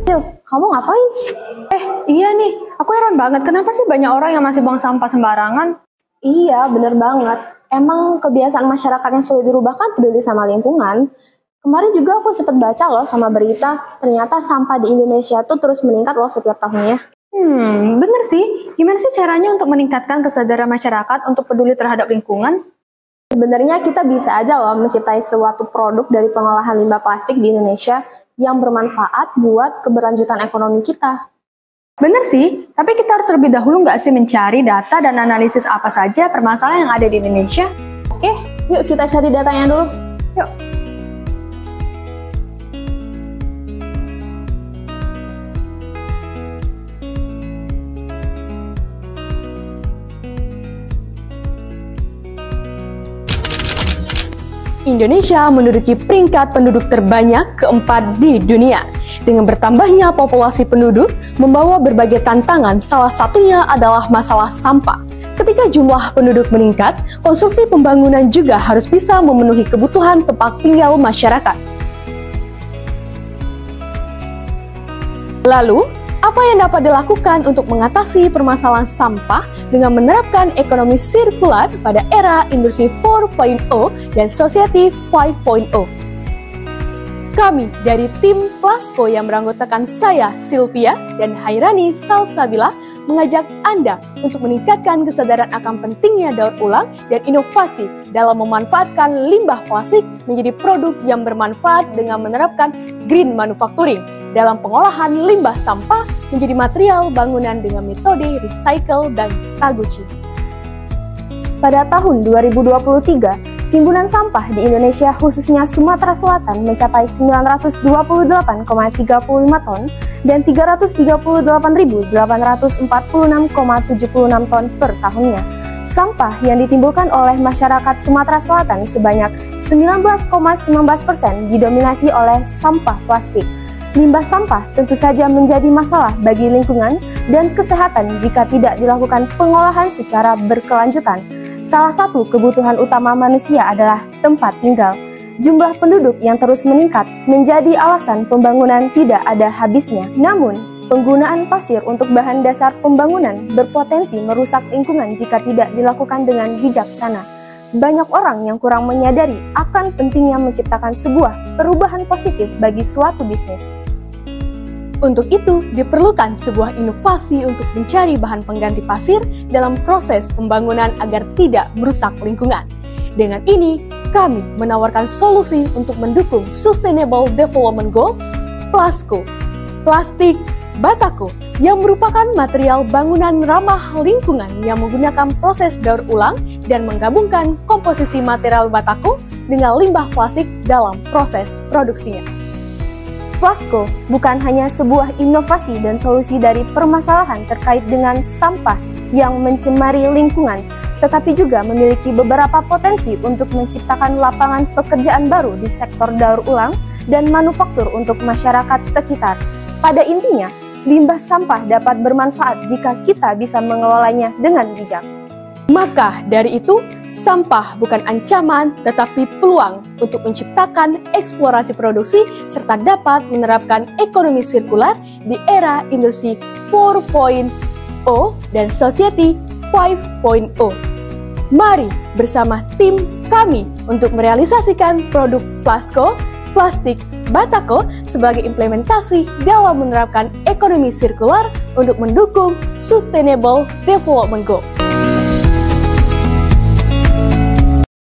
Sil, kamu ngapain? Iya nih, aku heran banget kenapa sih banyak orang yang masih buang sampah sembarangan? Iya, bener banget. Emang kebiasaan masyarakat yang sulit dirubah kan peduli sama lingkungan. Kemarin juga aku sempat baca loh sama berita, ternyata sampah di Indonesia tuh terus meningkat loh setiap tahunnya. Bener sih. Gimana sih caranya untuk meningkatkan kesadaran masyarakat untuk peduli terhadap lingkungan? Sebenarnya kita bisa aja loh menciptai suatu produk dari pengolahan limbah plastik di Indonesia yang bermanfaat buat keberlanjutan ekonomi kita. Bener sih, tapi kita harus terlebih dahulu nggak sih mencari data dan analisis apa saja permasalahan yang ada di Indonesia? Oke, yuk kita cari datanya dulu. Yuk. Indonesia menduduki peringkat penduduk terbanyak keempat di dunia. Dengan bertambahnya populasi penduduk, membawa berbagai tantangan, salah satunya adalah masalah sampah. Ketika jumlah penduduk meningkat, konstruksi pembangunan juga harus bisa memenuhi kebutuhan tempat tinggal masyarakat. Lalu, apa yang dapat dilakukan untuk mengatasi permasalahan sampah dengan menerapkan ekonomi sirkular pada era industri 4.0 dan society 5.0? Kami dari tim Plasco yang beranggotakan saya, Sylvia, dan Hairani Salsabila mengajak Anda untuk meningkatkan kesadaran akan pentingnya daur ulang dan inovasi dalam memanfaatkan limbah plastik menjadi produk yang bermanfaat dengan menerapkan green manufacturing dalam pengolahan limbah sampah menjadi material bangunan dengan metode recycle dan taguchi. Pada tahun 2023, timbunan sampah di Indonesia khususnya Sumatera Selatan mencapai 928,35 ton dan 338.846,76 ton per tahunnya. Sampah yang ditimbulkan oleh masyarakat Sumatera Selatan sebanyak 19,19% didominasi oleh sampah plastik. Limbah sampah tentu saja menjadi masalah bagi lingkungan dan kesehatan jika tidak dilakukan pengolahan secara berkelanjutan. Salah satu kebutuhan utama manusia adalah tempat tinggal. Jumlah penduduk yang terus meningkat menjadi alasan pembangunan tidak ada habisnya. Namun, penggunaan pasir untuk bahan dasar pembangunan berpotensi merusak lingkungan jika tidak dilakukan dengan bijaksana. Banyak orang yang kurang menyadari akan pentingnya menciptakan sebuah perubahan positif bagi suatu bisnis. Untuk itu, diperlukan sebuah inovasi untuk mencari bahan pengganti pasir dalam proses pembangunan agar tidak merusak lingkungan. Dengan ini, kami menawarkan solusi untuk mendukung Sustainable Development Goal, Plasco, plastik batako, yang merupakan material bangunan ramah lingkungan yang menggunakan proses daur ulang dan menggabungkan komposisi material batako dengan limbah plastik dalam proses produksinya. Plasco bukan hanya sebuah inovasi dan solusi dari permasalahan terkait dengan sampah yang mencemari lingkungan, tetapi juga memiliki beberapa potensi untuk menciptakan lapangan pekerjaan baru di sektor daur ulang dan manufaktur untuk masyarakat sekitar. Pada intinya, limbah sampah dapat bermanfaat jika kita bisa mengelolanya dengan bijak. Maka dari itu, sampah bukan ancaman tetapi peluang untuk menciptakan eksplorasi produksi serta dapat menerapkan ekonomi sirkular di era industri 4.0 dan society 5.0. Mari bersama tim kami untuk merealisasikan produk Plasco, plastik batako sebagai implementasi dalam menerapkan ekonomi sirkular untuk mendukung Sustainable Development Goal.